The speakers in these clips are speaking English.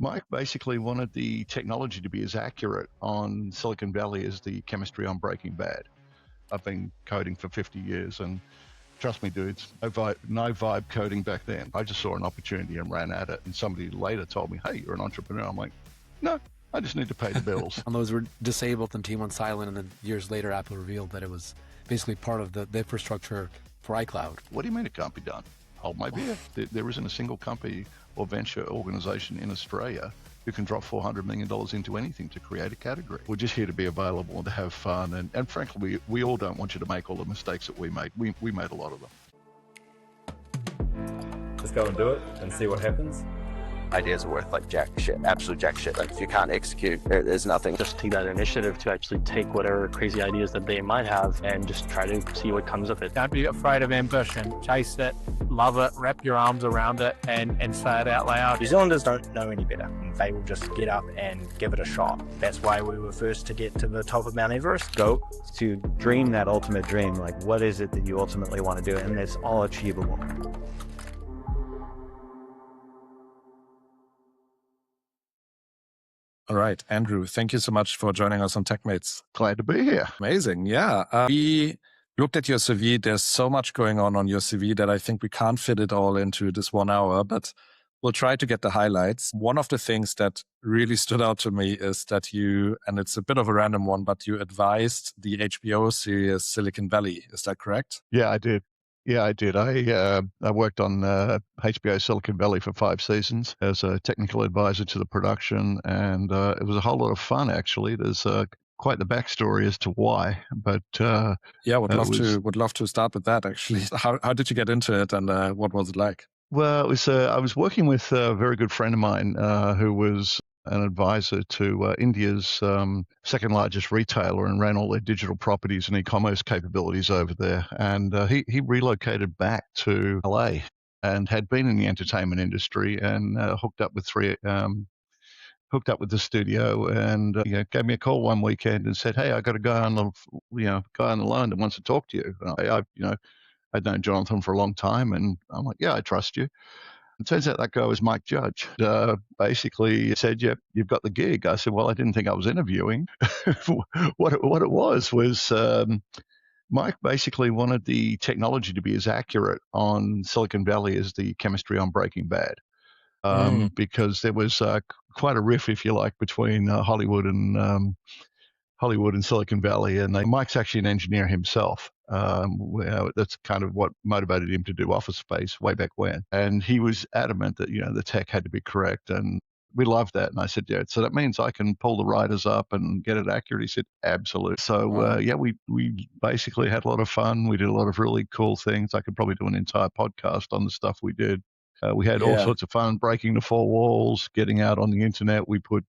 Mike basically wanted the technology to be as accurate on Silicon Valley as the chemistry on Breaking Bad. I've been coding for 50 years, and trust me, dudes, no vibe coding back then. I just saw an opportunity and ran at it, and somebody later told me, hey, you're an entrepreneur. I'm like, no, I just need to pay the bills. And those were disabled and Team went silent, and then years later, Apple revealed that it was basically part of the infrastructure for iCloud. What do you mean it can't be done? Hold my beer. There isn't a single company or venture organization in Australia who can drop $400 million into anything to create a category. We're just here to be available and to have fun. And frankly, we all don't want you to make all the mistakes that we made. We made a lot of them. Just go and do it and see what happens. Ideas are worth like jack shit, absolute jack shit. Like if you can't execute, there's nothing. Just take that initiative to actually take whatever crazy ideas that they might have and just try to see what comes of it. Don't be afraid of ambition. Chase it, love it, wrap your arms around it and say it out loud. New Zealanders don't know any better. They will just get up and give it a shot. That's why we were first to get to the top of Mount Everest. Go to dream that ultimate dream. Like, what is it that you ultimately want to do? And it's all achievable. All right, Andrew, thank you so much for joining us on TechMates. Glad to be here. Amazing. Yeah. We looked at your CV. There's so much going on your CV that I think we can't fit it all into this 1 hour, but we'll try to get the highlights. One of the things that really stood out to me is that you, and it's a bit of a random one, but you advised the HBO series Silicon Valley. Is that correct? Yeah, I did. I worked on HBO Silicon Valley for 5 seasons as a technical advisor to the production, and it was a whole lot of fun, actually. There's quite the backstory as to why, but yeah, would love to start with that, actually. How did you get into it, and what was it like? Well, it was I was working with a very good friend of mine who was an advisor to India's second largest retailer and ran all their digital properties and e-commerce capabilities over there. And he relocated back to LA and had been in the entertainment industry and hooked up with the studio and gave me a call one weekend and said, "Hey, I got a guy on the line that wants to talk to you." And I'd known Jonathan for a long time, and I'm like, "Yeah, I trust you." It turns out that guy was Mike Judge. Basically said, "Yep, you've got the gig." I said, "Well, I didn't think I was interviewing." What it was Mike basically wanted the technology to be as accurate on Silicon Valley as the chemistry on Breaking Bad, because there was quite a riff, if you like, between Hollywood and Silicon Valley, and Mike's actually an engineer himself. That's kind of what motivated him to do Office Space way back when. And he was adamant that the tech had to be correct, and we loved that. And I said, "Yeah, so that means I can pull the writers up and get it accurate." He said, "Absolutely." So we basically had a lot of fun. We did a lot of really cool things. I could probably do an entire podcast on the stuff we did. We had all sorts of fun breaking the 4 walls, getting out on the internet. We put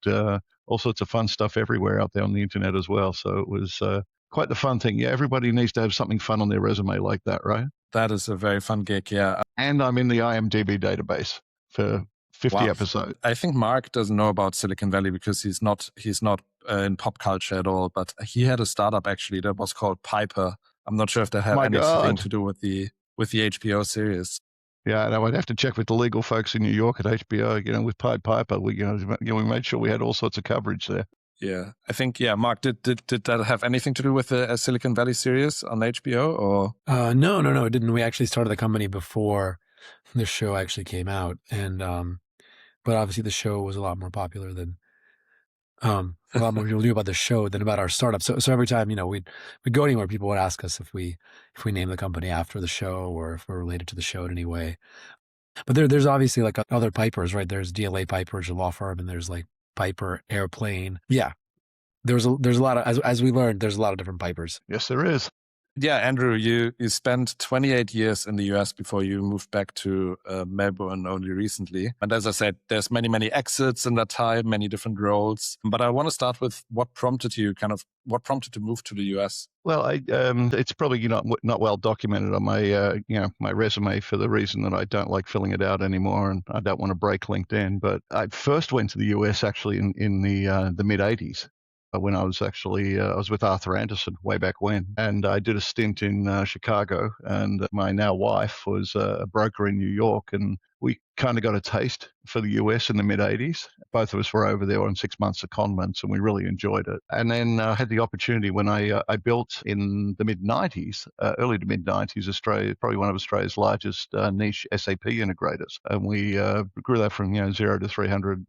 all sorts of fun stuff everywhere out there on the internet as well. So it was quite the fun thing. Yeah, everybody needs to have something fun on their resume like that, right? That is a very fun gig, yeah. And I'm in the IMDb database for 50 episodes. I think Mark doesn't know about Silicon Valley because he's not in pop culture at all, but he had a startup actually that was called Piper. I'm not sure if that had anything to do with the HBO series. Yeah, no, I'd have to check with the legal folks in New York at HBO. With Pied Piper, we made sure we had all sorts of coverage there. Yeah, I think Mark, did that have anything to do with the Silicon Valley series on HBO or? No, it didn't. We actually started the company before the show actually came out, and but obviously the show was a lot more popular than a lot more people knew about the show than about our startup. So every time we'd go anywhere, people would ask us if we name the company after the show or if we're related to the show in any way. But there's obviously like other Pipers, right? There's DLA Piper, a law firm, and there's like Piper Airplane. Yeah, there's a lot of, as we learned, there's a lot of different Pipers. Yes, there is. Yeah, Andrew, you spent 28 years in the US before you moved back to Melbourne only recently. And as I said, there's many exits in that time, many different roles. But I want to start with what prompted to move to the US? Well, it's probably not well documented on my my resume for the reason that I don't like filling it out anymore, and I don't want to break LinkedIn. But I first went to the US actually in the mid '80s. when I was actually, I was with Arthur Andersen way back when, and I did a stint in Chicago, and my now wife was a broker in New York, and we kind of got a taste for the US in the mid-'80s. Both of us were over there on 6 months secondments, and we really enjoyed it. And then I had the opportunity when I built in the mid-'90s, early to mid-'90s, Australia, probably one of Australia's largest niche SAP integrators. And we grew that from 0 to 300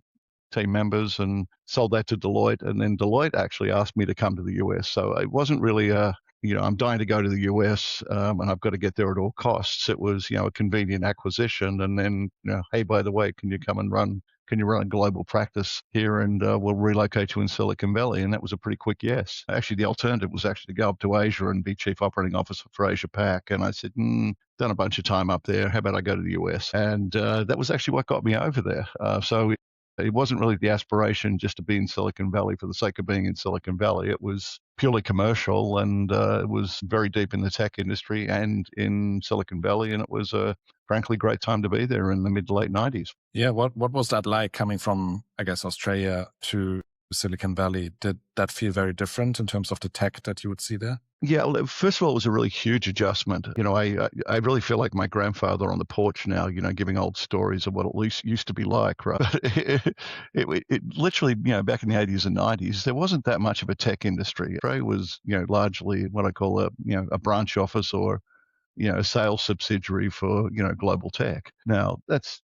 team members and sold that to Deloitte. And then Deloitte actually asked me to come to the US. So it wasn't really I'm dying to go to the US and I've got to get there at all costs. It was, a convenient acquisition. And then, hey, by the way, can you run a global practice here, and we'll relocate you in Silicon Valley? And that was a pretty quick yes. Actually, the alternative was actually to go up to Asia and be chief operating officer for Asia Pac. And I said, done a bunch of time up there. How about I go to the US? And that was actually what got me over there. So it wasn't really the aspiration just to be in Silicon Valley for the sake of being in Silicon Valley. It was purely commercial, and it was very deep in the tech industry and in Silicon Valley. And it was a frankly great time to be there in the mid to late 90s. Yeah. What was that like coming from, I guess, Australia to Silicon Valley? Did that feel very different in terms of the tech that you would see there? Yeah, well, first of all, it was a really huge adjustment. I really feel like my grandfather on the porch now, giving old stories of what at least used to be like, right? It literally, back in the 80s and 90s, there wasn't that much of a tech industry. Australia was, largely what I call a branch office or, a sales subsidiary for, global tech. Now, that's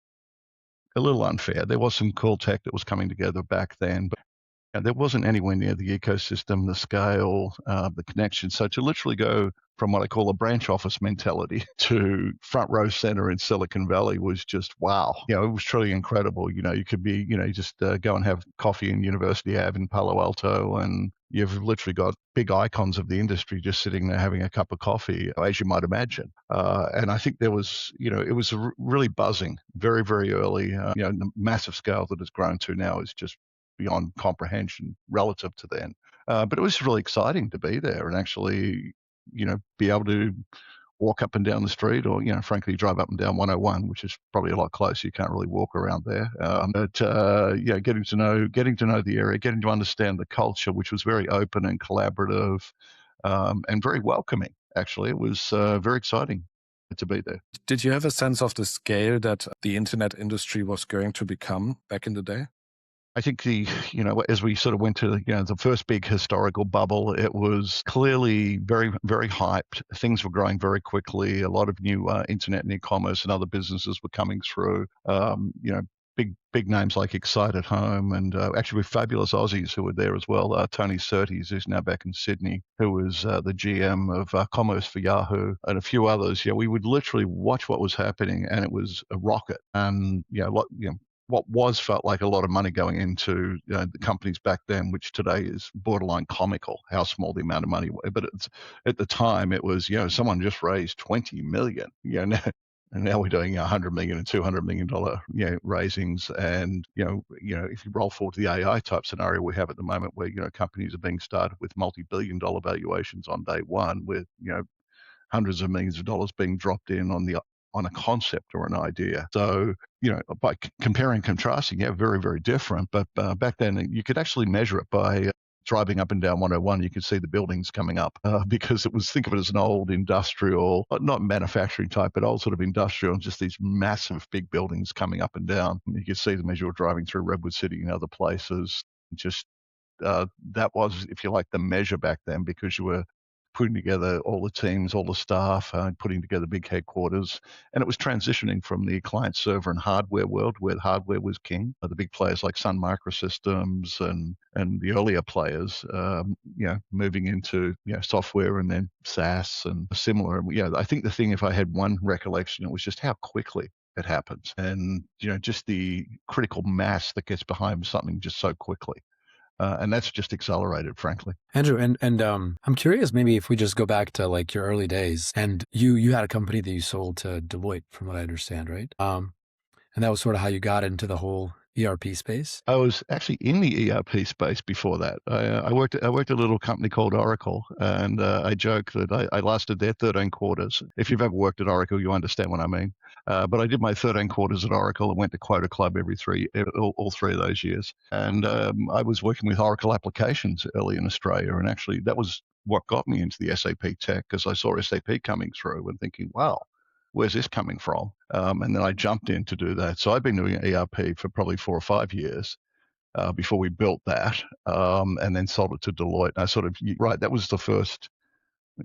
a little unfair. There was some cool tech that was coming together back then, but there wasn't anywhere near the ecosystem, the scale, the connection. So to literally go from what I call a branch office mentality to front row center in Silicon Valley was just wow. It was truly incredible. You could be, just go and have coffee in University Ave in Palo Alto, and you've literally got big icons of the industry just sitting there having a cup of coffee, as you might imagine. And I think there was, it was really buzzing very, very early. The massive scale that it's grown to now is just beyond comprehension relative to then. But it was really exciting to be there and actually, be able to walk up and down the street, or, frankly, drive up and down 101, which is probably a lot closer. You can't really walk around there. But getting to know the area, getting to understand the culture, which was very open and collaborative, and very welcoming. Actually, it was very exciting to be there. Did you have a sense of the scale that the internet industry was going to become back in the day? I think as we sort of went to, the first big historical bubble, it was clearly very, very hyped. Things were growing very quickly. A lot of new internet and e-commerce and other businesses were coming through. Big names like Excite at Home, and actually with fabulous Aussies who were there as well. Tony Surtees, who's now back in Sydney, who was the GM of commerce for Yahoo, and a few others. We would literally watch what was happening, and it was a rocket. And what felt like a lot of money going into the companies back then, which today is borderline comical, how small the amount of money was. But at the time, it was, someone just raised 20 million, and now we're doing $100 million and $200 million, raisings. And, if you roll forward to the AI type scenario we have at the moment where, companies are being started with multi-billion dollar valuations on day one with, hundreds of millions of dollars being dropped in on a concept or an idea. So, by comparing and contrasting, very, very different. But back then, you could actually measure it by driving up and down 101. You could see the buildings coming up because think of it as an old industrial, not manufacturing type, but old sort of industrial, and just these massive big buildings coming up and down. You could see them as you were driving through Redwood City and other places. Just that was, if you like, the measure back then, because you were putting together all the teams, all the staff, putting together big headquarters. And it was transitioning from the client server and hardware world where hardware was king. The big players like Sun Microsystems and the earlier players, moving into, software and then SaaS and similar. I think the thing, if I had one recollection, it was just how quickly it happens. And, just the critical mass that gets behind something just so quickly. And that's just accelerated, frankly. Andrew, and I'm curious, maybe if we just go back to like your early days, and you had a company that you sold to Deloitte, from what I understand, right? And that was sort of how you got into the whole ERP space? I was actually in the ERP space before that. I worked at a little company called Oracle, and I joke that I lasted there 13 quarters. If you've ever worked at Oracle, you understand what I mean. But I did my 13 quarters at Oracle and went to Quota Club all 3 of those years. And I was working with Oracle applications early in Australia, and actually that was what got me into the SAP tech, because I saw SAP coming through and thinking, wow, where's this coming from? And then I jumped in to do that. So I've been doing ERP for probably 4 or 5 years before we built that, and then sold it to Deloitte. And I sort of, right, that was the first,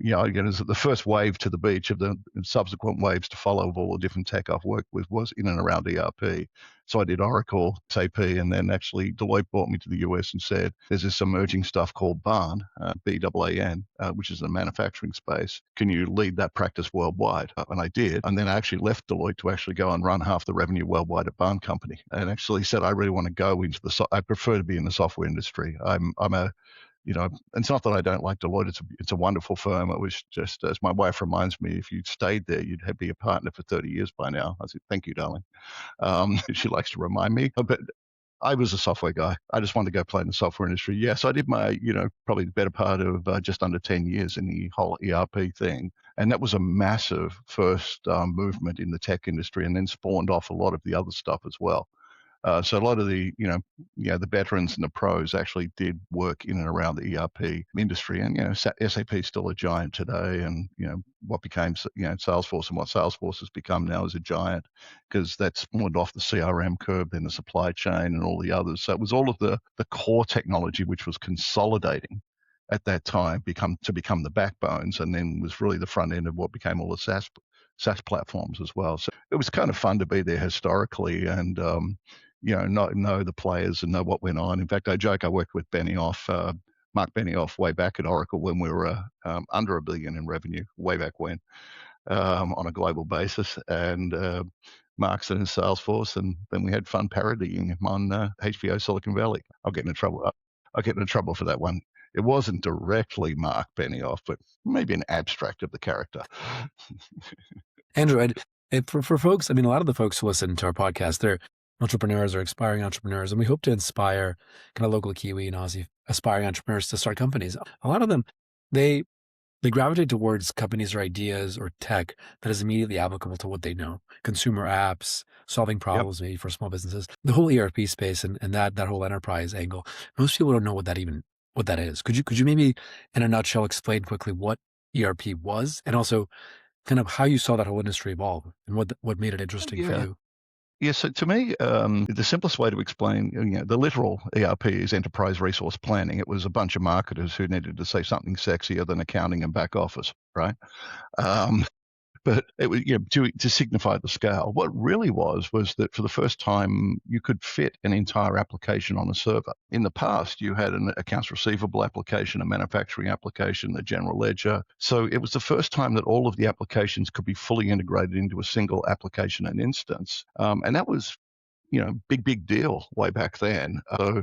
again, is the first wave to the beach of the subsequent waves to follow of all the different tech I've worked with was in and around ERP. So I did Oracle, SAP, and then actually Deloitte brought me to the US and said, there's this emerging stuff called BAN, B-A-A-N, which is the manufacturing space. Can you lead that practice worldwide? And I did. And then I actually left Deloitte to actually go and run half the revenue worldwide at BAN Company, and actually said, I really want to go into I prefer to be in the software industry. I'm a it's not that I don't like Deloitte. It's a wonderful firm. It was just, as my wife reminds me, if you'd stayed there, you'd be a partner for 30 years by now. I said, thank you, darling. She likes to remind me. But I was a software guy. I just wanted to go play in the software industry. Yes, I did my, probably the better part of just under 10 years in the whole ERP thing. And that was a massive first movement in the tech industry, and then spawned off a lot of the other stuff as well. So a lot of the, the veterans and the pros actually did work in and around the ERP industry. And, SAP is still a giant today. And, what became, Salesforce and what Salesforce has become now is a giant, because that spawned off the CRM curve, then the supply chain and all the others. So it was all of the core technology, which was consolidating at that time become the backbones, and then was really the front end of what became all the SaaS platforms as well. So it was kind of fun to be there historically and, know the players and know what went on. In fact, I joke I worked with Mark Benioff way back at Oracle when we were under $1 billion in revenue, way back when, on a global basis. And Mark's in Salesforce, and then we had fun parodying him on HBO Silicon Valley. I'll get into trouble for that one. It wasn't directly Mark Benioff, but maybe an abstract of the character. Andrew, for folks, a lot of the folks who listen to our podcast, they're entrepreneurs or aspiring entrepreneurs, and we hope to inspire kind of local Kiwi and Aussie aspiring entrepreneurs to start companies. A lot of them, they gravitate towards companies or ideas or tech that is immediately applicable to what they know. Consumer apps, solving problems maybe for small businesses. The whole ERP space and that whole enterprise angle, most people don't know what that is. Could you maybe, in a nutshell, explain quickly what ERP was, and also kind of how you saw that whole industry evolve and what made it interesting for you? Yeah, so to me, the simplest way to explain, the literal ERP is enterprise resource planning. It was a bunch of marketers who needed to say something sexier than accounting and back office, right? But it was, to signify the scale. What really was that for the first time, you could fit an entire application on a server. In the past, you had an accounts receivable application, a manufacturing application, the general ledger. So it was the first time that all of the applications could be fully integrated into a single application and instance. And that was, big deal way back then. So,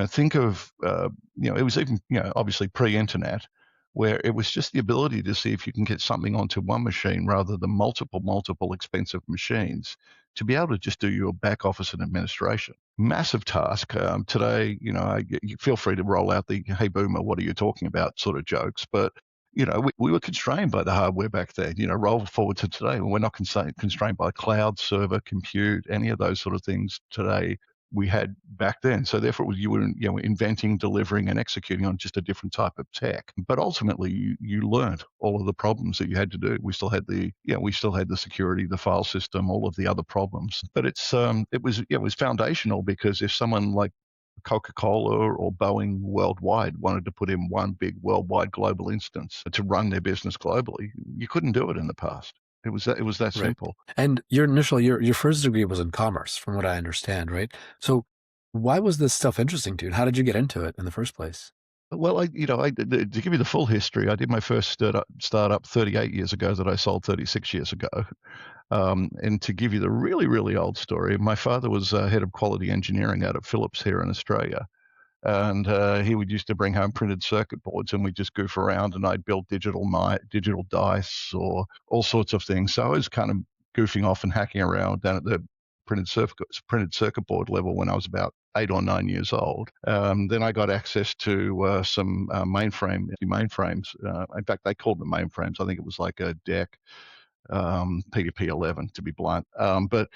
think of, it was even, obviously pre-internet, where it was just the ability to see if you can get something onto one machine rather than multiple expensive machines to be able to just do your back office and administration. Massive task. Today, you feel free to roll out the, hey boomer, what are you talking about sort of jokes, but we were constrained by the hardware back then. Roll forward to today, we're not constrained by cloud, server, compute, any of those sort of things today we had back then. So therefore, you were inventing, delivering, and executing on just a different type of tech. But ultimately, you learned all of the problems that you had to do. We still had the security, the file system, all of the other problems. But it was foundational, because if someone like Coca-Cola or Boeing worldwide wanted to put in one big worldwide global instance to run their business globally, you couldn't do it in the past. It was that simple. And your first degree was in commerce, from what I understand, right? So why was this stuff interesting to you? And how did you get into it in the first place? Well, to give you the full history, I did my first startup 38 years ago that I sold 36 years ago. And to give you the really, really old story, my father was head of quality engineering out at Philips here in Australia. And he would used to bring home printed circuit boards, and we'd just goof around, and I'd build digital dice or all sorts of things. So I was kind of goofing off and hacking around down at the printed circuit board level when I was about 8 or 9 years old. Then I got access to some mainframes. In fact, they called them mainframes. I think it was like a DEC PDP-11, to be blunt. But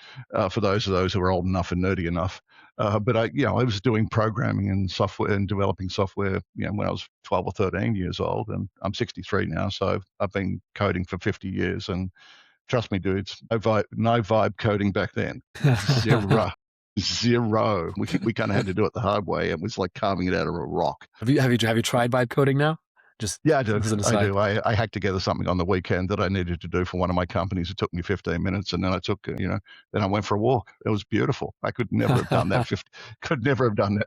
for those who are old enough and nerdy enough. But I was doing programming and software and developing software, when I was 12 or 13 years old, and I'm 63 now, so I've been coding for 50 years. And trust me, dudes, no vibe coding back then. Zero. We kind of had to do it the hard way. It was like carving it out of a rock. Have you tried vibe coding now? Yeah, I do. I hacked together something on the weekend that I needed to do for one of my companies. It took me 15 minutes, and then then I went for a walk. It was beautiful. I could never have done that.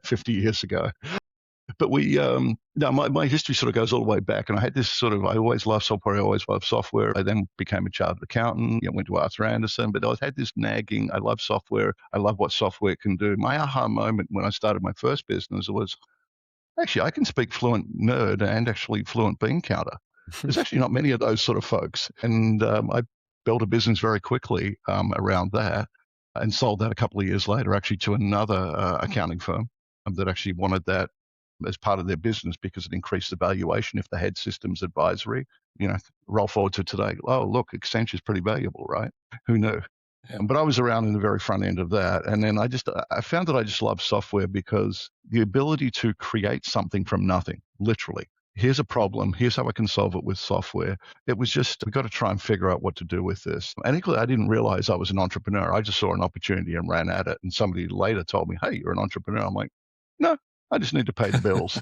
50 years ago. But my history sort of goes all the way back, and I had this I always loved software. I always loved software. I then became a chartered accountant. Went to Arthur Andersen, but I had this nagging. I love software. I love what software can do. My aha moment when I started my first business was, actually, I can speak fluent nerd and actually fluent bean counter. There's actually not many of those sort of folks. And I built a business very quickly around that, and sold that a couple of years later, actually, to another accounting firm that actually wanted that as part of their business because it increased the valuation if they had systems advisory. Roll forward to today. Oh, look, Accenture is pretty valuable, right? Who knew? Yeah. But I was around in the very front end of that. And then I found that I just love software because the ability to create something from nothing, literally. Here's a problem. Here's how I can solve it with software. It was just, we got to try and figure out what to do with this. And equally, I didn't realize I was an entrepreneur. I just saw an opportunity and ran at it. And somebody later told me, hey, you're an entrepreneur. I'm like, no, I just need to pay the bills.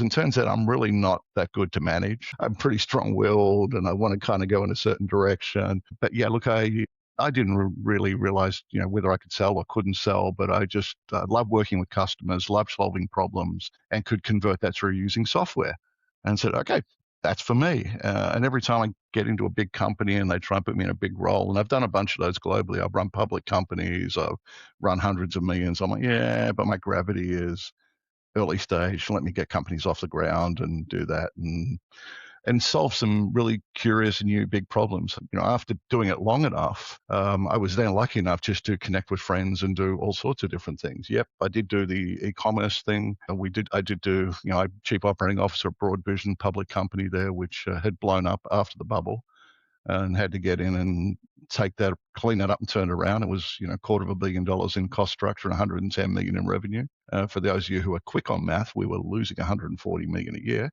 And turns out I'm really not that good to manage. I'm pretty strong-willed, and I want to kind of go in a certain direction. But yeah, look, I didn't really realize, whether I could sell or couldn't sell, but I just love working with customers, love solving problems, and could convert that through using software. And said, okay, that's for me. And every time I get into a big company and they try and put me in a big role, and I've done a bunch of those globally. I've run public companies. I've run hundreds of millions. I'm like, yeah, but my gravity is early stage. Let me get companies off the ground and do that and solve some really curious and new big problems. After doing it long enough, I was then lucky enough just to connect with friends and do all sorts of different things. Yep, I did do the e-commerce thing. I did do, I'm chief operating officer of Broadvision, public company there, which had blown up after the bubble, and had to get in and clean that up and turn it around. It was, $250 million in cost structure and 110 million in revenue. For those of you who are quick on math, we were losing 140 million a year,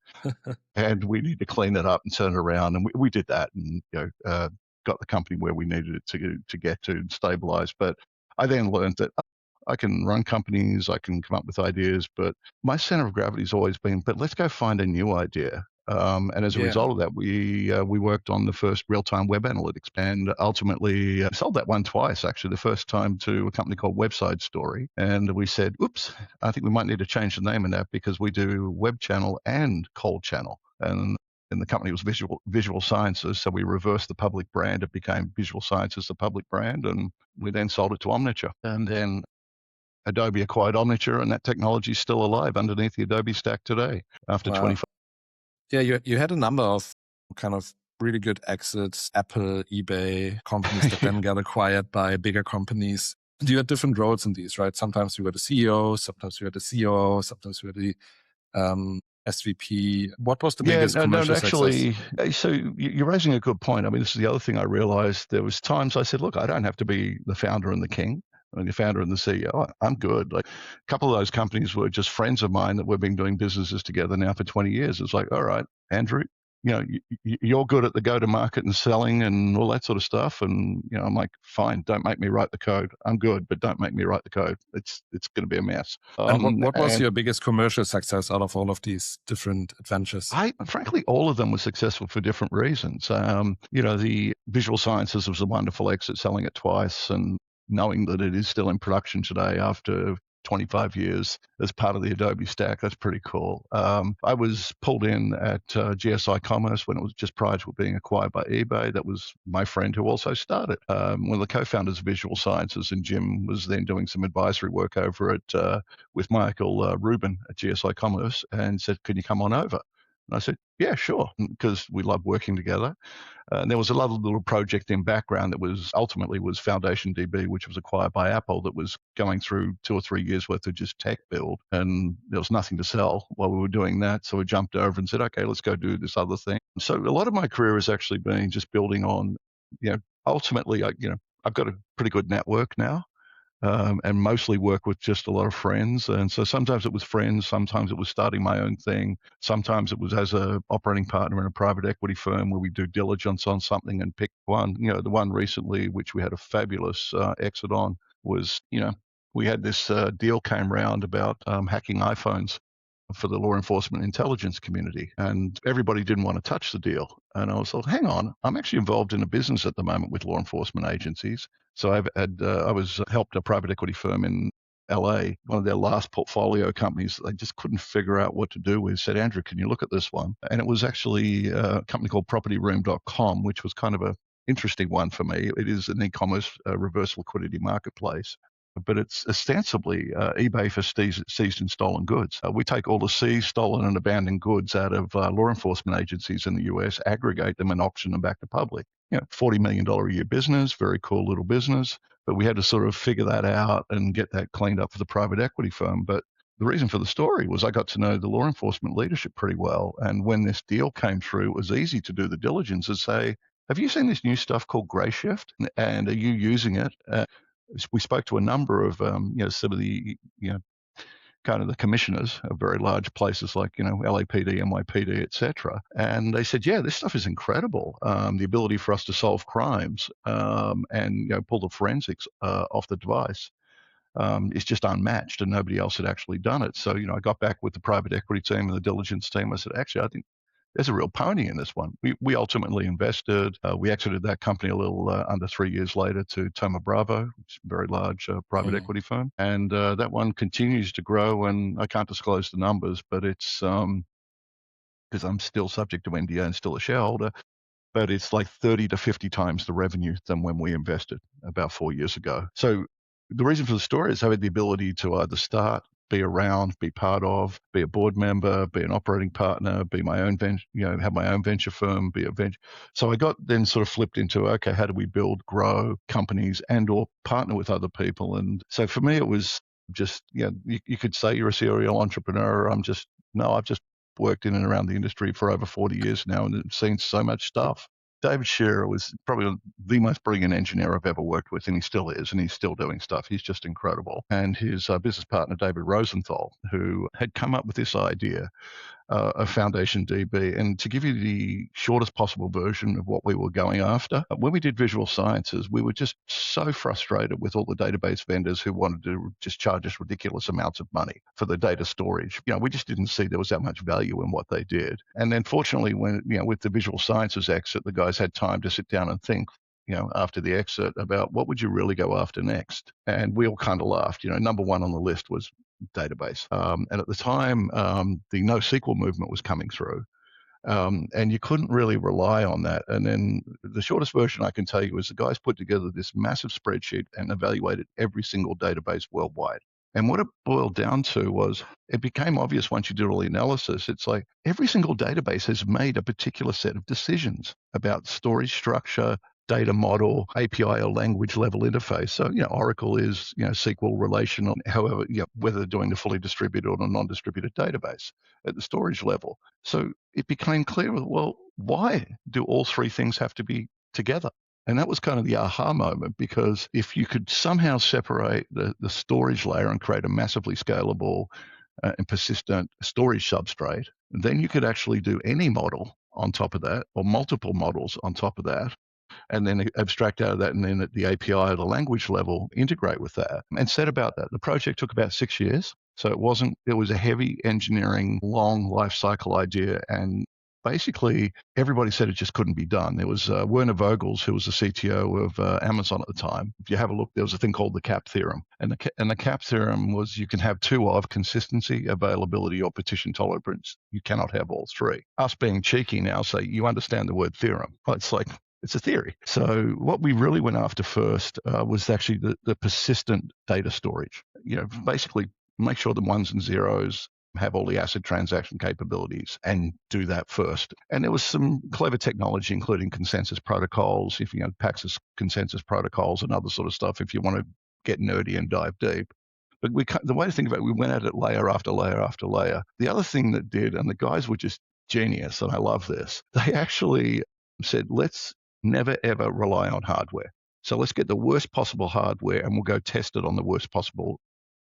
and we need to clean it up and turn it around. And we did that, and got the company where we needed it to get to and stabilize. But I then learned that I can run companies, I can come up with ideas, but my center of gravity has always been, but let's go find a new idea. And as a result of that, we worked on the first real-time web analytics, and ultimately sold that one twice, actually. The first time to a company called Website Story. And we said, oops, I think we might need to change the name of that because we do web channel and cold channel. And the company was Visual Sciences, so we reversed the public brand. It became Visual Sciences, the public brand, and we then sold it to Omniture. And then Adobe acquired Omniture, and that technology is still alive underneath the Adobe stack today after 25. Yeah, you had a number of kind of really good exits, Apple, eBay, companies that then got acquired by bigger companies. You had different roles in these, right? Sometimes you were the CEO, sometimes you were the COO, sometimes you were the SVP. What was the biggest commercial actually, success? So you're raising a good point. I mean, this is the other thing I realized. There was times I said, look, I don't have to be the founder and the king. I'm the founder and the CEO. I'm good. Like a couple of those companies were just friends of mine that we've been doing businesses together now for 20 years. It's like, all right, Andrew, you're good at the go-to-market and selling and all that sort of stuff. And, I'm like, fine, don't make me write the code. I'm good, but don't make me write the code. It's going to be a mess. And what was your biggest commercial success out of all of these different adventures? Frankly, all of them were successful for different reasons. The Visual Sciences was a wonderful exit, selling it twice, and knowing that it is still in production today after 25 years as part of the Adobe stack. That's pretty cool. I was pulled in at GSI Commerce when it was just prior to it being acquired by eBay. That was my friend who also started. One of the co-founders of Visual Sciences, and Jim was then doing some advisory work over at with Michael Rubin at GSI Commerce, and said, can you come on over? And I said, yeah, sure, because we love working together. And there was a lovely little project in background that was ultimately was FoundationDB, which was acquired by Apple, that was going through 2 or 3 years worth of just tech build. And there was nothing to sell while we were doing that. So we jumped over and said, okay, let's go do this other thing. So a lot of my career has actually been just building on, ultimately, I've got a pretty good network now. And mostly work with just a lot of friends. And so sometimes it was friends, sometimes it was starting my own thing, sometimes it was as a operating partner in a private equity firm where we do diligence on something and pick one. The one recently, which we had a fabulous exit on, was, we had this deal came around about hacking iPhones for the law enforcement intelligence community, and everybody didn't want to touch the deal. And I was like, hang on, I'm actually involved in a business at the moment with law enforcement agencies. So I was helped a private equity firm in LA, one of their last portfolio companies. They just couldn't figure out what to do with. Said, Andrew, can you look at this one? And it was actually a company called PropertyRoom.com, which was kind of a interesting one for me. It is an e-commerce reverse liquidity marketplace, but it's ostensibly eBay for seized and stolen goods. We take all the seized, stolen, and abandoned goods out of law enforcement agencies in the US, aggregate them, and auction them back to public. $40 million a year business, very cool little business. But we had to sort of figure that out and get that cleaned up for the private equity firm. But the reason for the story was I got to know the law enforcement leadership pretty well. And when this deal came through, it was easy to do the diligence and say, have you seen this new stuff called Gray Shift? And are you using it? We spoke to a number of, some of the, kind of the commissioners of very large places like, LAPD, NYPD, et cetera. And they said, yeah, this stuff is incredible. The ability for us to solve crimes and, pull the forensics off the device is just unmatched, and nobody else had actually done it. So, I got back with the private equity team and the diligence team. I said, actually, I think there's a real pony in this one. We ultimately invested. We exited that company a little under 3 years later to Thoma Bravo, which is a very large private equity firm. And that one continues to grow, and I can't disclose the numbers, but it's because I'm still subject to NDA and still a shareholder, but it's like 30 to 50 times the revenue than when we invested about 4 years ago. So the reason for the story is I had the ability to either start, be around, be part of, be a board member, be an operating partner, be my own venture, have my own venture firm, be a venture. So I got then sort of flipped into, okay, how do we build, grow companies and or partner with other people? And so for me, it was just, you could say you're a serial entrepreneur. I've just worked in and around the industry for over 40 years now and seen so much stuff. David Shearer was probably the most brilliant engineer I've ever worked with, and he still is, and he's still doing stuff. He's just incredible. And his business partner, David Rosenthal, who had come up with this idea of FoundationDB. And to give you the shortest possible version of what we were going after, when we did visual sciences, we were just so frustrated with all the database vendors who wanted to just charge us ridiculous amounts of money for the data storage. We just didn't see there was that much value in what they did. And then fortunately, when, with the visual sciences exit, the guys had time to sit down and think, after the exit about what would you really go after next? And we all kind of laughed. Number one on the list was database. And at the time, the NoSQL movement was coming through. And you couldn't really rely on that. And then the shortest version I can tell you is the guys put together this massive spreadsheet and evaluated every single database worldwide. And what it boiled down to was it became obvious once you did all the analysis. It's like every single database has made a particular set of decisions about storage structure, data model, API or language level interface. So, Oracle is, SQL relational, however, whether they're doing the fully distributed or a non-distributed database at the storage level. So it became clear, well, why do all three things have to be together? And that was kind of the aha moment, because if you could somehow separate the storage layer and create a massively scalable and persistent storage substrate, then you could actually do any model on top of that, or multiple models on top of that, and then abstract out of that, and then at the API or the language level, integrate with that. And set about that. The project took about 6 years. So it was a heavy engineering, long life cycle idea. And basically, everybody said it just couldn't be done. There was Werner Vogels, who was the CTO of Amazon at the time. If you have a look, there was a thing called the CAP theorem. And the CAP theorem was you can have two of consistency, availability, or partition tolerance. You cannot have all three. Us being cheeky now say, you understand the word theorem. It's like, it's a theory. So what we really went after first was actually the persistent data storage. Basically make sure the ones and zeros have all the ACID transaction capabilities and do that first. And there was some clever technology, including consensus protocols, if Paxos consensus protocols and other sort of stuff, if you want to get nerdy and dive deep. But the way to think about it, we went at it layer after layer after layer. The other thing that did, and the guys were just genius, and I love this, they actually said, let's never, ever rely on hardware. So let's get the worst possible hardware and we'll go test it on the worst possible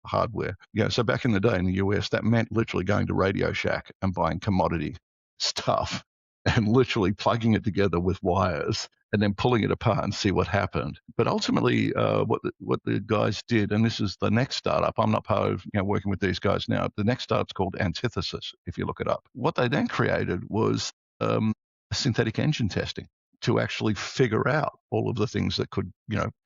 hardware. So back in the day in the US, that meant literally going to Radio Shack and buying commodity stuff and literally plugging it together with wires and then pulling it apart and see what happened. But ultimately, what the guys did, and this is the next startup, I'm not part of working with these guys now, the next startup's called Antithesis, if you look it up. What they then created was synthetic engine testing to actually figure out all of the things that could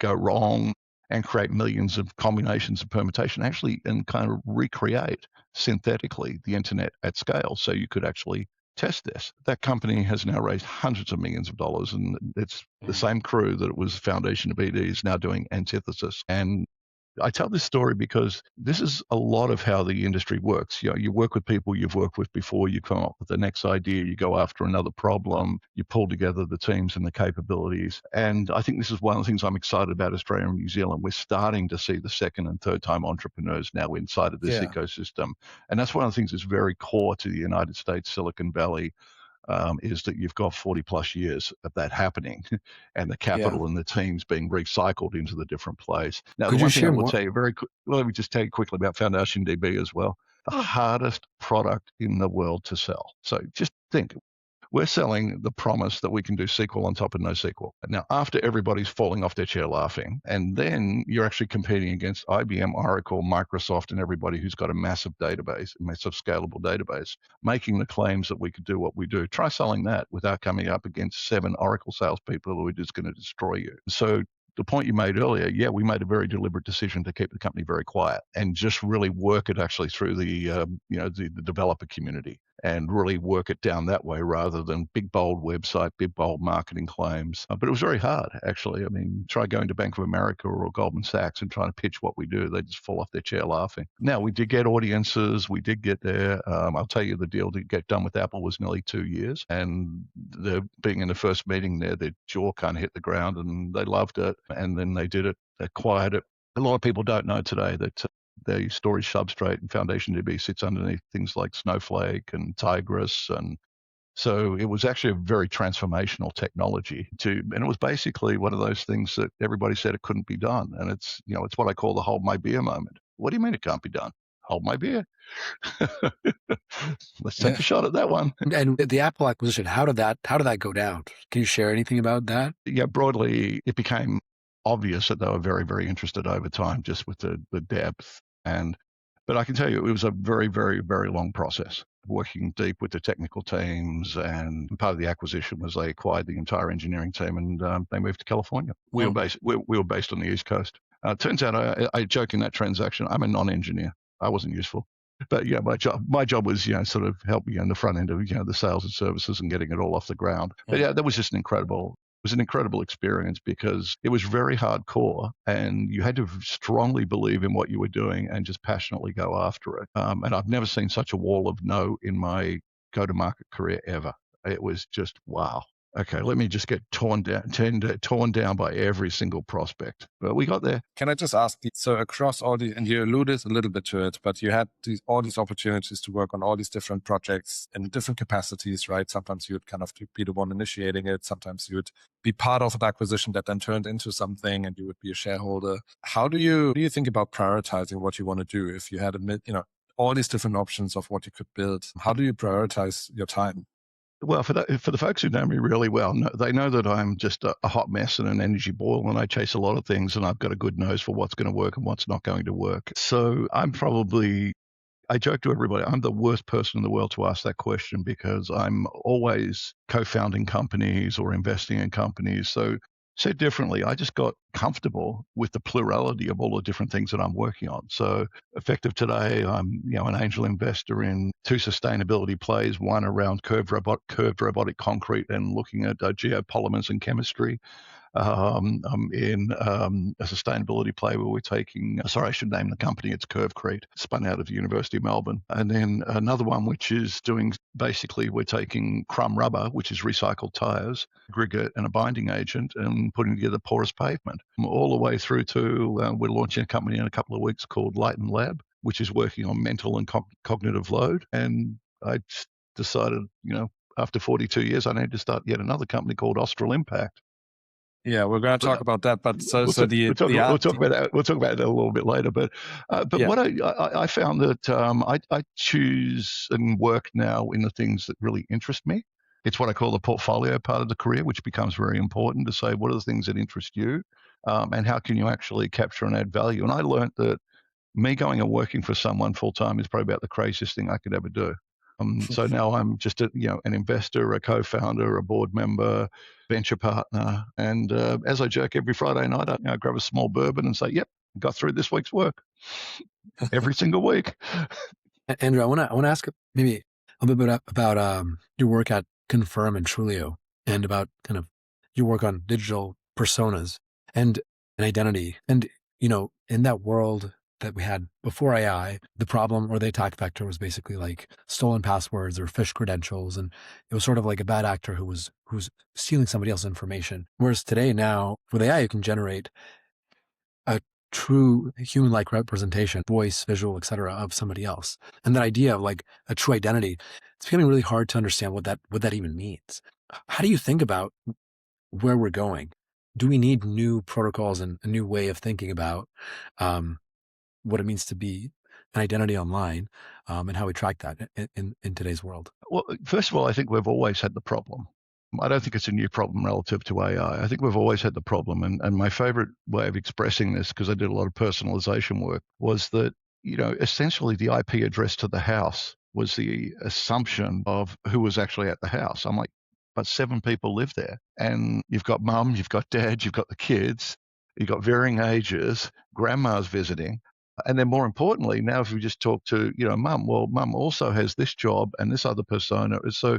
go wrong and create millions of combinations of permutation, actually, and kind of recreate synthetically the internet at scale so you could actually test this. That company has now raised hundreds of millions of dollars, and it's the same crew that it was FoundationDB is now doing Antithesis. And I tell this story because this is a lot of how the industry works. You work with people you've worked with before, you come up with the next idea, you go after another problem, you pull together the teams and the capabilities. And I think this is one of the things I'm excited about Australia and New Zealand. We're starting to see the second and third time entrepreneurs now inside of this ecosystem. And that's one of the things that's very core to the United States, Silicon Valley, is that you've got 40 plus years of that happening and the capital and the teams being recycled into the different plays. Now, the one thing I will tell you let me just tell you quickly about FoundationDB as well. The hardest product in the world to sell. So just think, we're selling the promise that we can do SQL on top of NoSQL. Now, after everybody's falling off their chair laughing, and then you're actually competing against IBM, Oracle, Microsoft, and everybody who's got a massive database, a massive scalable database, making the claims that we could do what we do. Try selling that without coming up against 7 Oracle salespeople who are just going to destroy you. So the point you made earlier, we made a very deliberate decision to keep the company very quiet and just really work it actually through the developer community and really work it down that way rather than big, bold website, big, bold marketing claims. But it was very hard, actually. I mean, try going to Bank of America or Goldman Sachs and trying to pitch what we do. They just fall off their chair laughing. Now, we did get audiences. We did get there. I'll tell you, the deal to get done with Apple was nearly 2 years. And being in the first meeting there, their jaw kind of hit the ground and they loved it. And then they did it. They acquired it. A lot of people don't know today that the storage substrate and FoundationDB sits underneath things like Snowflake and Tigris. And so it was actually a very transformational technology and it was basically one of those things that everybody said it couldn't be done. And it's what I call the hold my beer moment. What do you mean it can't be done? Hold my beer. Let's take a shot at that one. And the Apple acquisition, how did that go down? Can you share anything about that? Yeah, broadly, it became obvious that they were very, very interested over time, just with the depth. But I can tell you, it was a very, very, very long process, working deep with the technical teams. And part of the acquisition was they acquired the entire engineering team and they moved to California. We were based on the East Coast. Turns out I joke in that transaction, I'm a non-engineer. I wasn't useful. But yeah, my job was, sort of help in the front end of, the sales and services and getting it all off the ground. But yeah, that was just an incredible experience because it was very hardcore and you had to strongly believe in what you were doing and just passionately go after it. And I've never seen such a wall of no in my go-to-market career ever. It was just, wow. Okay, let me just get torn down by every single prospect. But we got there. Can I just ask, so across all and you alluded a little bit to it, but you had all these opportunities to work on all these different projects in different capacities, right? Sometimes you would kind of be the one initiating it. Sometimes you would be part of an acquisition that then turned into something and you would be a shareholder. How do you think about prioritizing what you want to do if you had all these different options of what you could build? How do you prioritize your time? Well, for the folks who know me really well, they know that I'm just a hot mess and an energy ball, and I chase a lot of things, and I've got a good nose for what's going to work and what's not going to work. So I joke to everybody, I'm the worst person in the world to ask that question because I'm always co-founding companies or investing in companies. So said differently, I just got comfortable with the plurality of all the different things that I'm working on. So effective today, I'm an angel investor in 2 sustainability plays, one around curved robotic concrete and looking at geopolymers and chemistry. I'm in a sustainability play where we're taking, sorry, I should name the company, it's Curvecrete, spun out of the University of Melbourne. And then another one which is doing, basically we're taking crumb rubber, which is recycled tires, aggregate and a binding agent, and putting together porous pavement. All the way through to, we're launching a company in a couple of weeks called Lighten Lab, which is working on mental and cognitive load. And I decided, after 42 years, I need to start yet another company called Austral Impact. Yeah, we're going to talk about that, but we'll talk about that. We'll talk about that a little bit later. But yeah. What I found that I choose and work now in the things that really interest me. It's what I call the portfolio part of the career, which becomes very important to say what are the things that interest you, and how can you actually capture and add value. And I learned that me going and working for someone full time is probably about the craziest thing I could ever do. So now I'm just an investor, a co-founder, a board member, venture partner, and as I joke every Friday night, I grab a small bourbon and say, "Yep, got through this week's work every single week." Andrew, I want to ask maybe a little bit about your work at Confirm and Trulio, and about kind of your work on digital personas and identity, and in that world that we had before AI, the problem or the attack vector was basically like stolen passwords or phish credentials. And it was sort of like a bad actor who's stealing somebody else's information. Whereas today, now with AI, you can generate a true human-like representation, voice, visual, etc., of somebody else. And that idea of like a true identity, it's becoming really hard to understand what that even means. How do you think about where we're going? Do we need new protocols and a new way of thinking about what it means to be an identity online, and how we track that in today's world? Well, first of all, I think we've always had the problem. I don't think it's a new problem relative to AI. I think we've always had the problem. And my favorite way of expressing this, because I did a lot of personalization work, was that, essentially the IP address to the house was the assumption of who was actually at the house. I'm like, but 7 people live there. And you've got mum, you've got dad, you've got the kids, you've got varying ages, grandma's visiting. And then more importantly, now if we just talk to, mum, well, mum also has this job and this other persona. So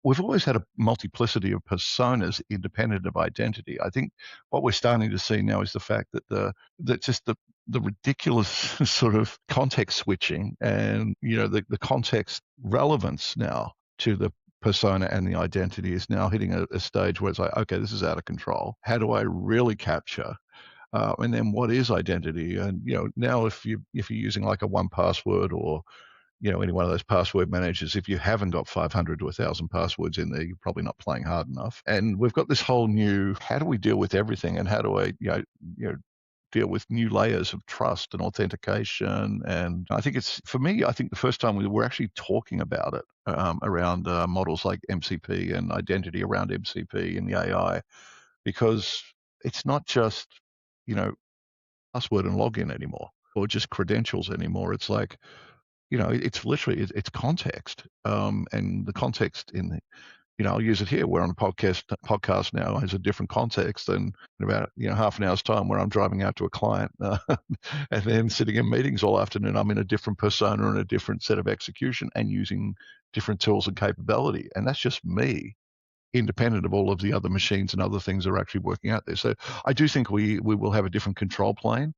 we've always had a multiplicity of personas independent of identity. I think what we're starting to see now is the fact that the ridiculous sort of context switching and, the context relevance now to the persona and the identity is now hitting a stage where it's like, okay, this is out of control. How do I really capture? And then what is identity? And, now if you're using like a 1Password or, any one of those password managers, if you haven't got 500 to 1,000 passwords in there, you're probably not playing hard enough. And we've got this whole new, how do we deal with everything? And how do I, deal with new layers of trust and authentication? And I think for me, I think the first time we were actually talking about it around models like MCP and identity around MCP and the AI, because it's not just, password and login anymore, or just credentials anymore. It's like, it's literally, it's context. And the context in I'll use it here. We're on a podcast now has a different context than in about, half an hour's time where I'm driving out to a client and then sitting in meetings all afternoon. I'm in a different persona and a different set of execution and using different tools and capability. And that's just me, independent of all of the other machines and other things that are actually working out there. So I do think we will have a different control plane,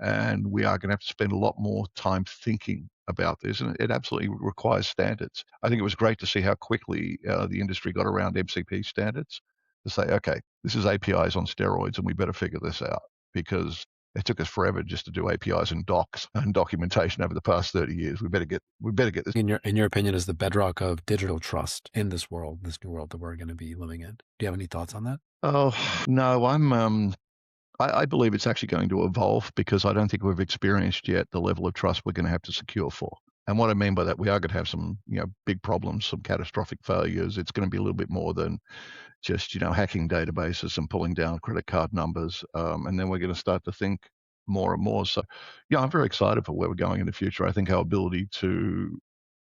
and we are going to have to spend a lot more time thinking about this, and it absolutely requires standards. I think it was great to see how quickly the industry got around MCP standards to say, okay, this is APIs on steroids, and we better figure this out, because it took us forever just to do APIs and docs and documentation over the past 30 years. We better get this. In your opinion, is the bedrock of digital trust in this world, this new world that we're going to be living in. Do you have any thoughts on that? Oh no, I believe it's actually going to evolve, because I don't think we've experienced yet the level of trust we're going to have to secure for. And what I mean by that, we are going to have some, big problems, some catastrophic failures. It's going to be a little bit more than just, hacking databases and pulling down credit card numbers. And then we're going to start to think more and more. So, I'm very excited for where we're going in the future. I think our ability to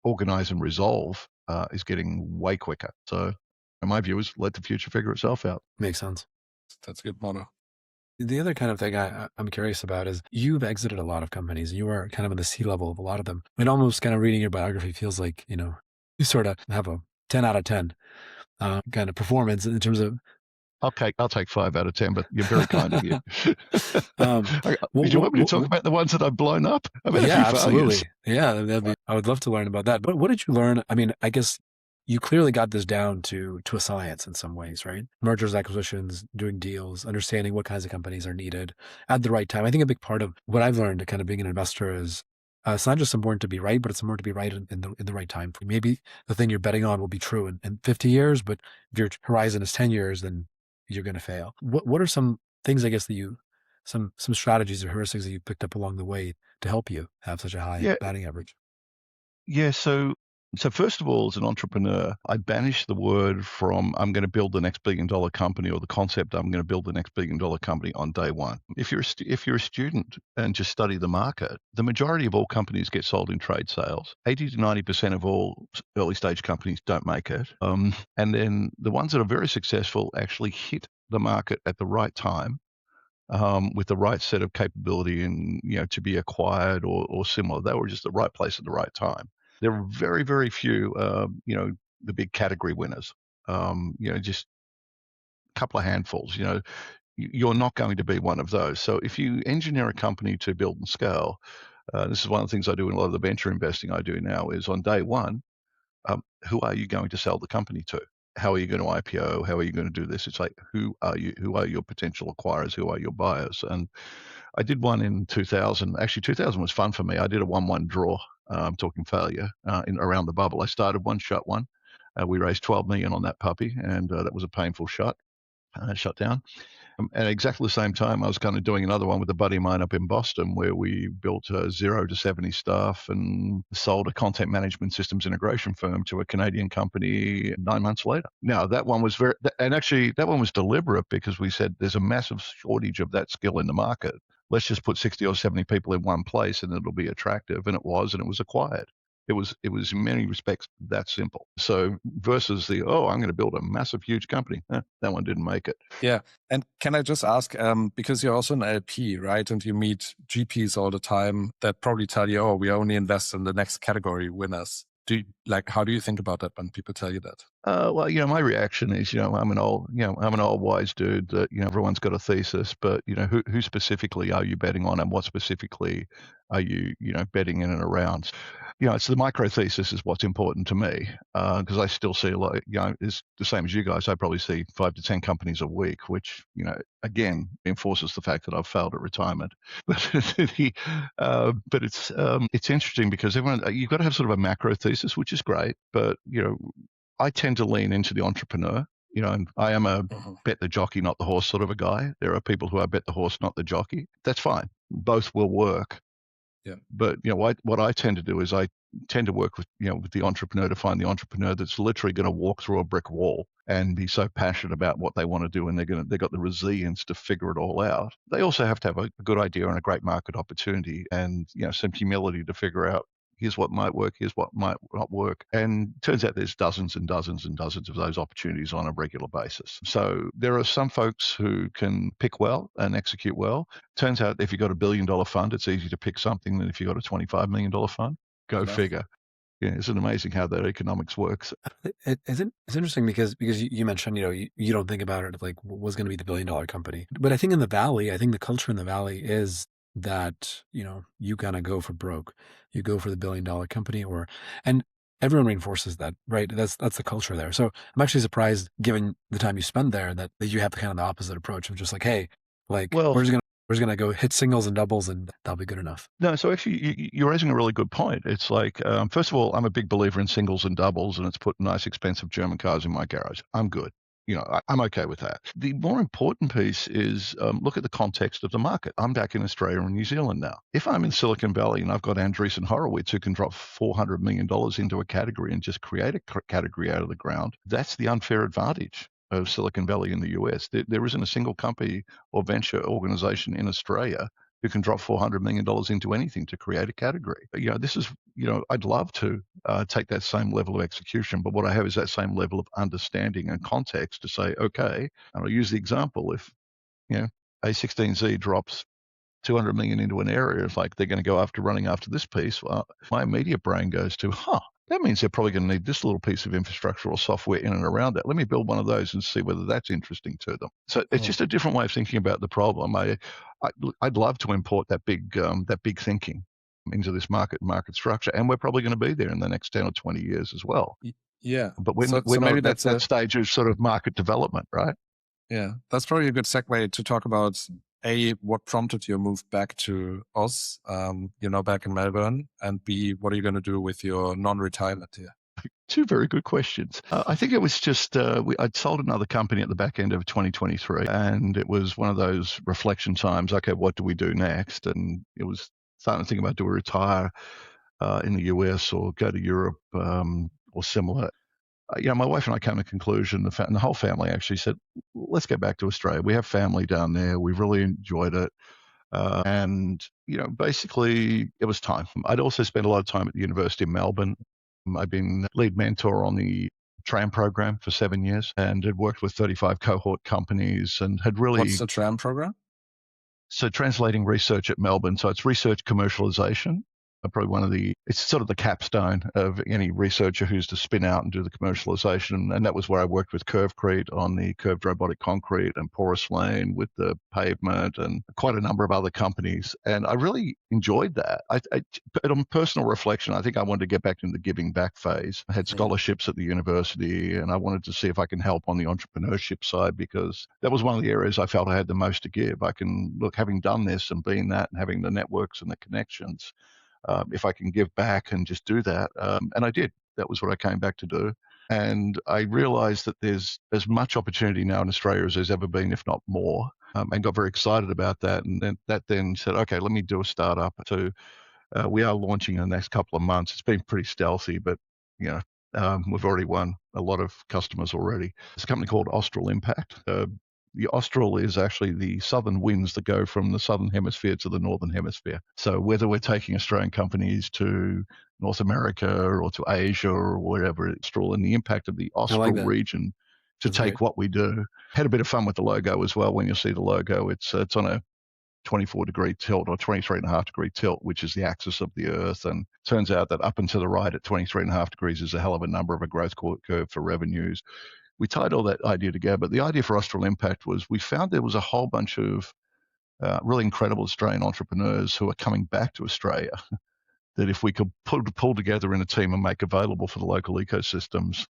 organize and resolve is getting way quicker. So, in my view, is let the future figure itself out. Makes sense. That's a good motto. The other kind of thing I'm curious about is you've exited a lot of companies. You are kind of in the C-level of a lot of them. It almost kind of reading your biography feels like, you sort of have a 10 out of 10 kind of performance in terms of I'll take 5 out of 10, but you're very kind of you. well, Did you want me to talk about the ones that I've blown up? I've had a yeah, few absolutely. failures. Yeah, I would love to learn about that. But what did you learn? I mean, I guess you clearly got this down to a science in some ways, right? Mergers, acquisitions, doing deals, understanding what kinds of companies are needed at the right time. I think a big part of what I've learned to kind of being an investor is it's not just important to be right, but it's important to be right in the right time. Maybe the thing you're betting on will be true in 50 years, but if your horizon is 10 years, then you're going to fail. What are some things, I guess, that some strategies or heuristics that you picked up along the way to help you have such a high batting average? Yeah, so first of all, as an entrepreneur, I banish the word from I'm going to build the next billion-dollar company, or the concept I'm going to build the next billion-dollar company on day one. If you're a student and just study the market, the majority of all companies get sold in trade sales. 80 to 90% of all early stage companies don't make it. And then the ones that are very successful actually hit the market at the right time. With the right set of capability and to be acquired or similar. They were just the right place at the right time. There are very, very few, the big category winners. Just a couple of handfuls. You're not going to be one of those. So if you engineer a company to build and scale, this is one of the things I do in a lot of the venture investing I do now, is on day one, who are you going to sell the company to? How are you going to IPO? How are you going to do this? It's like, who are you? Who are your potential acquirers? Who are your buyers? And I did one in 2000. Actually, 2000 was fun for me. I did a 1-1 draw. I'm talking failure in around the bubble. I started one, shut one. We raised 12 million on that puppy, and that was a painful shut down. At exactly the same time, I was kind of doing another one with a buddy of mine up in Boston, where we built 0 to 70 staff and sold a content management systems integration firm to a Canadian company 9 months later. Now, that one was that one was deliberate, because we said there's a massive shortage of that skill in the market. Let's just put 60 or 70 people in one place and it'll be attractive. And it was acquired. It was in many respects that simple. So versus I'm going to build a massive, huge company. That one didn't make it. Yeah. And can I just ask, because you're also an LP, right? And you meet GPs all the time that probably tell you, we only invest in the next category winners. How do you think about that when people tell you that? Well, my reaction is, I'm an old wise dude that, everyone's got a thesis, but, who specifically are you betting on, and what specifically are you, betting in and around? It's the micro thesis is what's important to me, because I still see it's the same as you guys. I probably see 5 to 10 companies a week, which, again, enforces the fact that I've failed at retirement. But it's interesting because you've got to have sort of a macro thesis, which is great, but I tend to lean into the entrepreneur. And I am a bet the jockey, not the horse sort of a guy. There are people who are bet the horse, not the jockey. That's fine. Both will work. Yeah. But what I tend to do is I tend to work with with the entrepreneur to find the entrepreneur that's literally going to walk through a brick wall and be so passionate about what they want to do, and they've got the resilience to figure it all out. They also have to have a good idea and a great market opportunity, and some humility to figure out, here's what might work, here's what might not work. And it turns out there's dozens and dozens and dozens of those opportunities on a regular basis. So there are some folks who can pick well and execute well. Turns out if you've got $1 billion fund, it's easier to pick something than if you've got a $25 million fund. Go figure. Yeah, isn't it amazing how that economics works? It's interesting because you mentioned, you don't think about it like what's going to be the $1 billion company. But I think in the Valley, the culture in the Valley is that, you kind of go for broke. You go for the $1 billion company, and everyone reinforces that, right? That's the culture there. So I'm actually surprised, given the time you spend there, that you have the opposite approach of just like, hey, we're just gonna go hit singles and doubles and that'll be good enough. No, so actually you're raising a really good point. It's like, first of all, I'm a big believer in singles and doubles, and it's put nice, expensive German cars in my garage. I'm good. I'm okay with that. The more important piece is look at the context of the market. I'm back in Australia and New Zealand now. If I'm in Silicon Valley and I've got Andreessen Horowitz who can drop $400 million into a category and just create a category out of the ground, that's the unfair advantage of Silicon Valley in the US. There isn't a single company or venture organization in Australia who can drop $400 million into anything to create a category. This is, I'd love to take that same level of execution, but what I have is that same level of understanding and context to say, okay, and I'll use the example, if, A16Z drops 200 million into an area, it's like they're going to go running after this piece. Well, my immediate brain goes to, that means they're probably going to need this little piece of infrastructure or software in and around that. Let me build one of those and see whether that's interesting to them. So it's just a different way of thinking about the problem. I'd love to import that big thinking into this market structure, and we're probably going to be there in the next 10 or 20 years as well. Yeah. But we're not maybe at that stage of sort of market development, right? Yeah, that's probably a good segue to talk about what prompted your move back to Oz, back in Melbourne, and B, what are you going to do with your non-retirement here? Two very good questions. I think it was just I'd sold another company at the back end of 2023, and it was one of those reflection times. Okay, what do we do next? And it was starting to think about, do we retire in the US or go to Europe or similar? My wife and I came to a conclusion, and the whole family actually said, let's get back to Australia. We have family down there. We've really enjoyed it. And basically it was time. I'd also spent a lot of time at the University of Melbourne. I've been lead mentor on the TRAM program for 7 years and had worked with 35 cohort companies and had really... What's the TRAM program? So translating research at Melbourne. So it's research commercialization. Probably it's sort of the capstone of any researcher who's to spin out and do the commercialization. And that was where I worked with Curvecrete on the curved robotic concrete and Porous Lane with the pavement and quite a number of other companies. And I really enjoyed that. But on personal reflection, I think I wanted to get back into the giving back phase. I had scholarships at the university and I wanted to see if I can help on the entrepreneurship side, because that was one of the areas I felt I had the most to give. I can look, having done this and been that and having the networks and the connections, if I can give back and just do that. And I did. That was what I came back to do. And I realized that there's as much opportunity now in Australia as there's ever been, if not more, and got very excited about that. And then said, okay, let me do a startup. So we are launching in the next couple of months. It's been pretty stealthy, but we've already won a lot of customers already. It's a company called Austral Impact. The Austral is actually the southern winds that go from the southern hemisphere to the northern hemisphere. So whether we're taking Australian companies to North America or to Asia or wherever, Austral, and the impact of the Austral region to take what we do. Had a bit of fun with the logo as well. When you see the logo, it's on a 24-degree tilt or 23.5-degree tilt, which is the axis of the Earth. And turns out that up and to the right at 23.5 degrees is a hell of a number of a growth curve for revenues. We tied all that idea together, but the idea for Austral Impact was we found there was a whole bunch of really incredible Australian entrepreneurs who are coming back to Australia that if we could pull together in a team and make available for the local ecosystems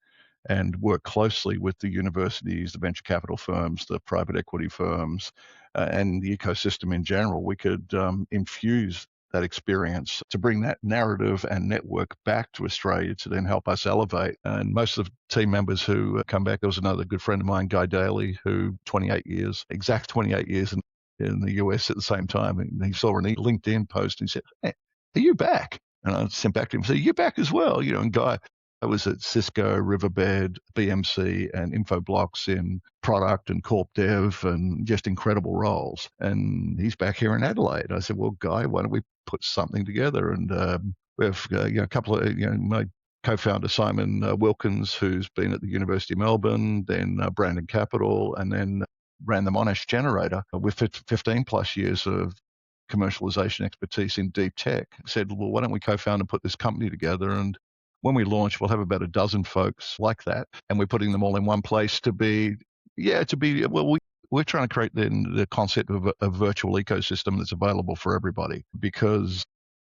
and work closely with the universities, the venture capital firms, the private equity firms, and the ecosystem in general, we could infuse that experience to bring that narrative and network back to Australia to then help us elevate. And most of the team members who come back, there was another good friend of mine, Guy Daly, who 28 years in the US at the same time. And he saw a LinkedIn post and he said, hey, are you back? And I sent back to him and said, you're back as well. And Guy, I was at Cisco, Riverbed, BMC, and Infoblocks in product and corp dev and just incredible roles. And he's back here in Adelaide. I said, well, Guy, why don't we put something together? And we have a couple of, my co-founder, Simon Wilkins, who's been at the University of Melbourne, then Brandon Capital, and then ran the Monash generator with 15 plus years of commercialization expertise in deep tech. Said, well, why don't we co-found and put this company together? And when we launch, we'll have about a dozen folks like that, and we're putting them all in one place we're trying to create the concept of a virtual ecosystem that's available for everybody, because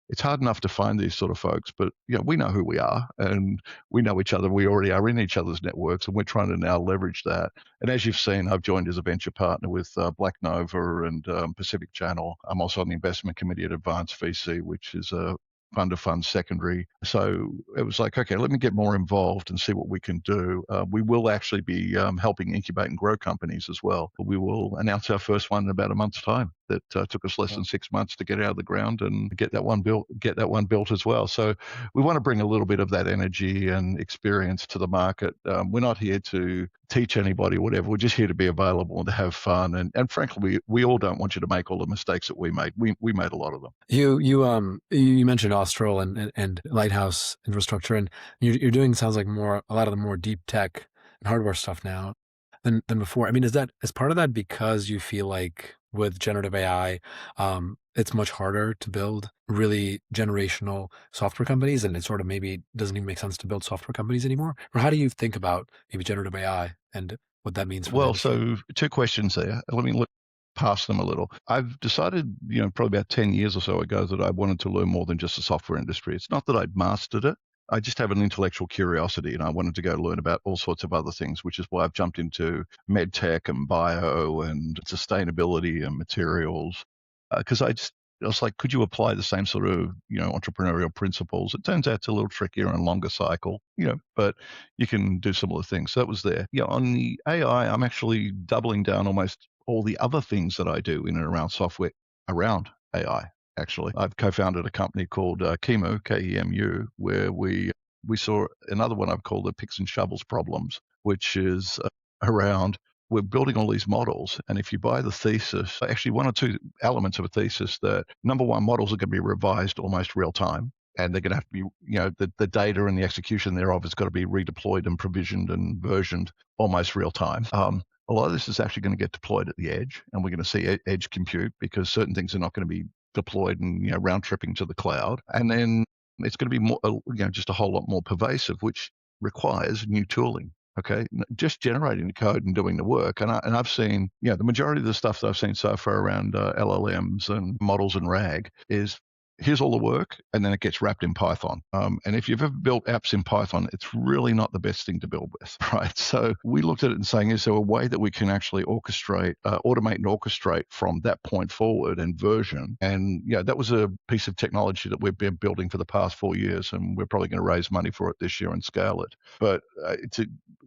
it's hard enough to find these sort of folks, but we know who we are and we know each other. We already are in each other's networks, and we're trying to now leverage that. And as you've seen, I've joined as a venture partner with Black Nova and Pacific Channel. I'm also on the investment committee at Advanced VC, which is a fund-to-fund secondary. So it was like, okay, let me get more involved and see what we can do. We will actually be helping incubate and grow companies as well. We will announce our first one in about a month's time. That took us less than 6 months to get out of the ground and get that one built as well. So we want to bring a little bit of that energy and experience to the market. We're not here to teach anybody whatever. We're just here to be available and to have fun. And frankly, we all don't want you to make all the mistakes that we made. We made a lot of them. You mentioned Austral and Lighthouse infrastructure, and you're doing, sounds like a lot of the more deep tech and hardware stuff now than before. I mean, is part of that because you feel like with generative AI, it's much harder to build really generational software companies, and it sort of maybe doesn't even make sense to build software companies anymore? Or how do you think about maybe generative AI and what that means for the industry? So 2 questions there. Let me look past them a little. I've decided, probably about 10 years or so ago that I wanted to learn more than just the software industry. It's not that I'd mastered it. I just have an intellectual curiosity, and I wanted to go learn about all sorts of other things, which is why I've jumped into med tech and bio and sustainability and materials. Because I was like, could you apply the same sort of, entrepreneurial principles? It turns out it's a little trickier and longer cycle, but you can do similar things. So that was there. Yeah, on the AI, I'm actually doubling down almost all the other things that I do in and around software around AI. Actually, I've co-founded a company called Kemu, Kemu, where we saw another one I've called the picks and shovels problems, which is around we're building all these models, and if you buy the thesis, actually one or two elements of a thesis, that number one, models are going to be revised almost real time, and they're going to have to be, the data and the execution thereof has got to be redeployed and provisioned and versioned almost real time. A lot of this is actually going to get deployed at the edge, and we're going to see edge compute because certain things are not going to be deployed and round tripping to the cloud, and then it's going to be more, just a whole lot more pervasive, which requires new tooling. Okay, just generating the code and doing the work, and I've seen, the majority of the stuff that I've seen so far around LLMs and models and RAG is here's all the work, and then it gets wrapped in Python. And if you've ever built apps in Python, it's really not the best thing to build with, right? So we looked at it and saying, is there a way that we can actually automate and orchestrate from that point forward and version? And that was a piece of technology that we've been building for the past 4 years, and we're probably going to raise money for it this year and scale it. But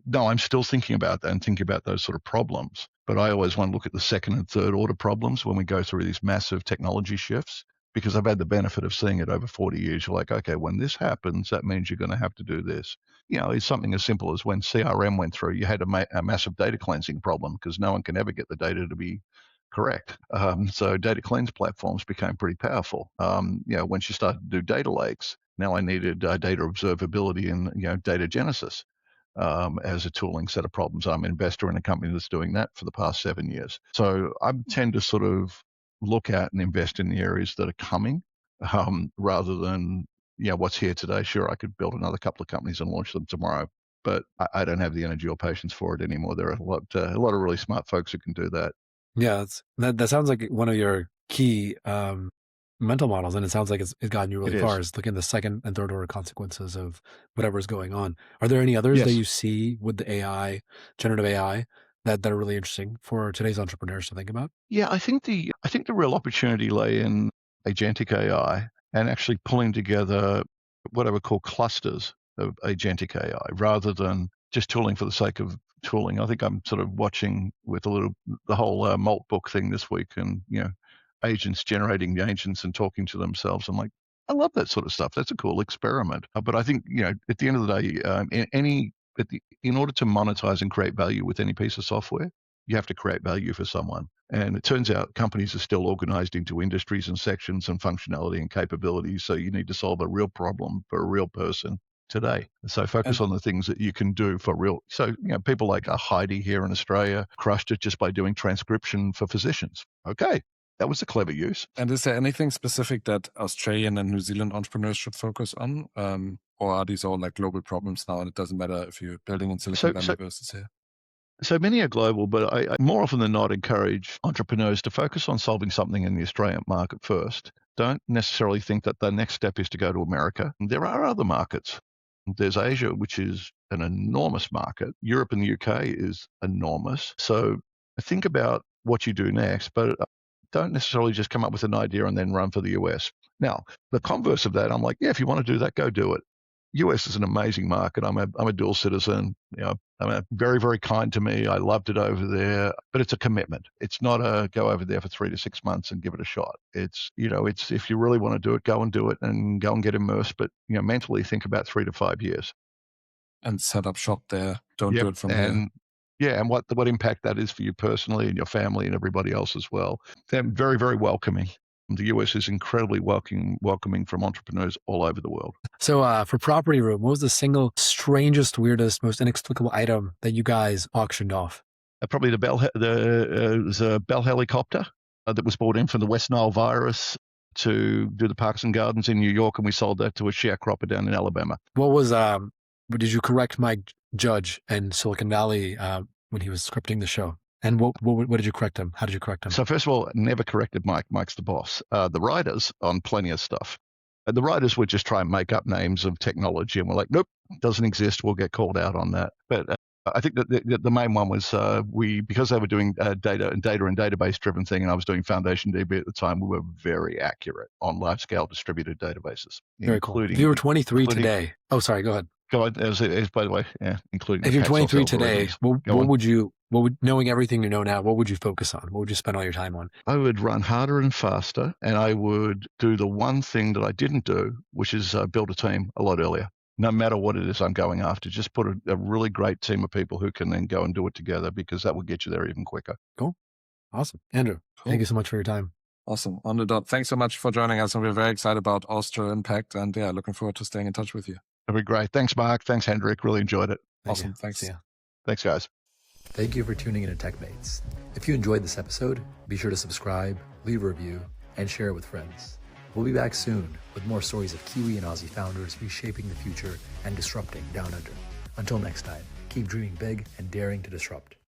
no, I'm still thinking about that and thinking about those sort of problems. But I always want to look at the second and third order problems when we go through these massive technology shifts, because I've had the benefit of seeing it over 40 years. You're like, okay, when this happens, that means you're going to have to do this. It's something as simple as when CRM went through, you had a massive data cleansing problem because no one can ever get the data to be correct. So data cleanse platforms became pretty powerful. Once you started to do data lakes, now I needed data observability and data genesis as a tooling set of problems. I'm an investor in a company that's doing that for the past 7 years. So I tend to sort of look at and invest in the areas that are coming rather than what's here today. Sure, I could build another couple of companies and launch them tomorrow, but I don't have the energy or patience for it anymore. There are a lot of really smart folks who can do that. Yeah, that sounds like one of your key mental models, and it sounds like it's gotten you really far, is looking at the second and third order consequences of whatever's going on. Are there any others that you see with the AI, generative AI, that are really interesting for today's entrepreneurs to think about? Yeah, I think the real opportunity lay in agentic AI and actually pulling together what I would call clusters of agentic AI rather than just tooling for the sake of tooling. I think I'm sort of watching with the whole Malt book thing this week, and agents generating the agents and talking to themselves. I'm like, I love that sort of stuff. That's a cool experiment. But I think at the end of the day, in order to monetize and create value with any piece of software, you have to create value for someone. And it turns out companies are still organized into industries and sections and functionality and capabilities. So you need to solve a real problem for a real person today. So focus on the things that you can do for real. So, people like Heidi here in Australia crushed it just by doing transcription for physicians. Okay, that was a clever use. And is there anything specific that Australian and New Zealand entrepreneurs should focus on? Or are these all like global problems now, and it doesn't matter if you're building in Silicon Valley versus here? So many are global, but I more often than not encourage entrepreneurs to focus on solving something in the Australian market first. Don't necessarily think that the next step is to go to America. There are other markets. There's Asia, which is an enormous market. Europe and the UK is enormous. So think about what you do next, but don't necessarily just come up with an idea and then run for the US. Now, the converse of that, I'm like, yeah, if you want to do that, go do it. US is an amazing market. I'm a dual citizen. Very, very kind to me. I loved it over there, but it's a commitment. It's not a go over there for 3 to 6 months and give it a shot. It's if you really want to do it, go and do it and go and get immersed. But mentally think about 3 to 5 years and set up shop there. Don't do it from here. Yeah, and what impact that is for you personally and your family and everybody else as well. They're very, very welcoming. The US is incredibly welcoming from entrepreneurs all over the world. So for PropertyRoom, what was the single strangest, weirdest, most inexplicable item that you guys auctioned off? Probably the Bell helicopter. that was brought in from the West Nile virus to do the parks and gardens in New York, and we sold that to a sharecropper down in Alabama. What was, did you correct Mike Judge in Silicon Valley when he was scripting the show? And what did you correct him? How did you correct him? So first of all, never corrected Mike. Mike's the boss. The writers on plenty of stuff. The writers would just try and make up names of technology, and we're like, nope, doesn't exist. We'll get called out on that. But I think that the main one was because they were doing data and database driven thing, and I was doing FoundationDB at the time. We were very accurate on large scale distributed databases. Very cool. If you were 23 today, oh, sorry, go ahead. Go ahead. As by the way, yeah, including. If you're 23 today, what would knowing everything you know now, what would you focus on? What would you spend all your time on? I would run harder and faster, and I would do the one thing that I didn't do, which is build a team a lot earlier. No matter what it is I'm going after, just put a really great team of people who can then go and do it together, because that will get you there even quicker. Cool. Awesome. Andrew, thank you so much for your time. Awesome. On the dot. Thanks so much for joining us. And we're very excited about Austral Impact. And yeah, looking forward to staying in touch with you. That'd be great. Thanks, Mark. Thanks, Hendrik. Really enjoyed it. Awesome. Thanks. See ya. Thanks, guys. Thank you for tuning in to TechMates. If you enjoyed this episode, be sure to subscribe, leave a review, and share it with friends. We'll be back soon with more stories of Kiwi and Aussie founders reshaping the future and disrupting down under. Until next time, keep dreaming big and daring to disrupt.